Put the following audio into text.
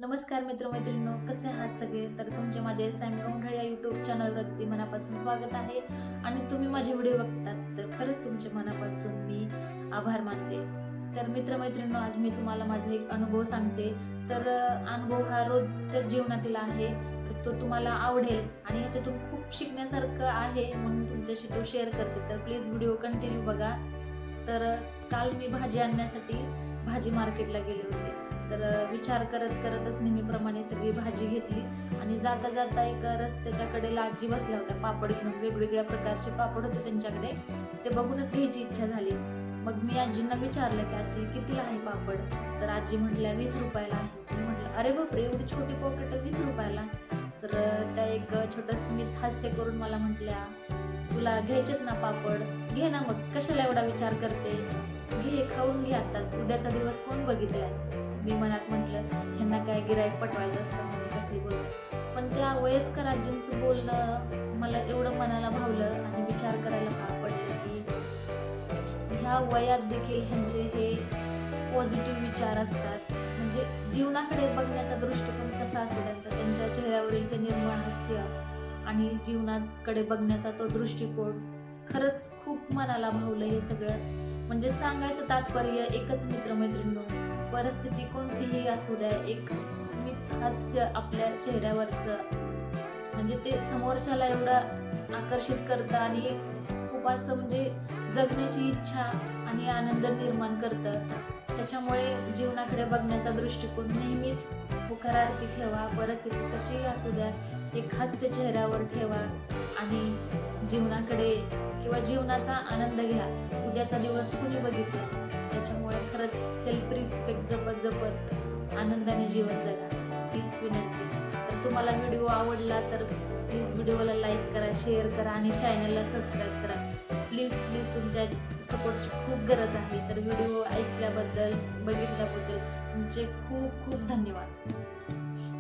नमस्कार मित्रमैत्रिणींनो, कसे आहात सगळे? तर तुमचे माझे सॅम गौंढळे या यूट्यूब चॅनलवर अगदी मनापासून स्वागत आहे. आणि तुम्ही माझे व्हिडिओ बघतात तर खरंच तुमचे मनापासून मी आभार मानते. तर मित्रमैत्रिणींनो, आज मी तुम्हाला माझा एक अनुभव सांगते. तर अनुभव हा रोजच्या जीवनातील आहे, तर तो तुम्हाला आवडेल आणि ह्याच्यातून खूप शिकण्यासारखं आहे, म्हणून तुमच्याशी तो शेअर करते. तर प्लीज व्हिडिओ कंटिन्यू बघा. तर काल मी भाजी आणण्यासाठी भाजी मार्केटला गेले होते. तर विचार करत करतच नेहमीप्रमाणे सगळी भाजी घेतली आणि जाता जाता एक रस्त्याच्या कडेला आजी बसल्या होत्या पापड घेऊन. वेगवेगळ्या प्रकारचे पापड होते त्यांच्याकडे, ते बघूनच घ्यायची इच्छा झाली. मग मी आजींना विचारलं की आजी कितीला आहे पापड? तर आजी म्हटल्या 20 रुपयाला आहे. मी म्हटलं अरे बापरे, एवढी छोटी पॉकेट 20 रुपयाला? तर त्या एक छोटं स्मित हास्य करून मला म्हटल्या, तुला घ्यायचेत ना पापड, घे ना, मग कशाला एवढा विचार करते, घे, खाऊन घे आताच, उद्याचा दिवस कोण बघितलाय. मी मनात म्हटलं, ह्यांना काय गिराईक पटवायचं असतं म्हणजे कसे बोलते. पण त्या वयस्कर आजींचं बोलणं मला एवढं मनाला भावलं आणि विचार करायला भाग पडलं की ह्या वयात देखील ह्यांचे हे पॉझिटिव्ह विचार असतात. म्हणजे जीवनाकडे बघण्याचा दृष्टिकोन कसा असतो त्यांच्या चेहऱ्यावरील ते निर्मळ हास्य आणि जीवनाकडे बघण्याचा तो दृष्टिकोन खरंच खूप मनाला भावलं हे सगळं. म्हणजे सांगायचं तात्पर्य एकच मित्रमैत्रिणींनो, परिस्थिती कोणतीही असू द्या, एक स्मित हास्य आपल्या चेहऱ्यावरचं म्हणजे ते समोरच्याला एवढं आकर्षित करतं आणि खूप असं म्हणजे जगण्याची इच्छा आणि आनंद निर्माण करतं. त्याच्यामुळे जीवनाकडे बघण्याचा दृष्टिकोन नेहमीच होकारार्थी ठेवा. परिस्थिती कशीही असू द्या, एक हास्य चेहऱ्यावर ठेवा आणि जीवनाकडे किंवा जीवनाचा आनंद घ्या. उद्याचा दिवस कुणी बघितला. त्याच्यामुळे खरंच सेल्फ रिस्पेक्ट जपत जपत आनंदाने जीवन जगा, हीच विनंती. तर तुम्हाला व्हिडिओ आवडला तर प्लीज व्हिडिओला लाईक करा, शेअर करा आणि चॅनलला सबस्क्राईब करा. प्लीज तुमच्या सपोर्टची खूप गरज आहे. तर व्हिडिओ ऐकल्याबद्दल, बघितल्याबद्दल तुमचे खूप खूप धन्यवाद.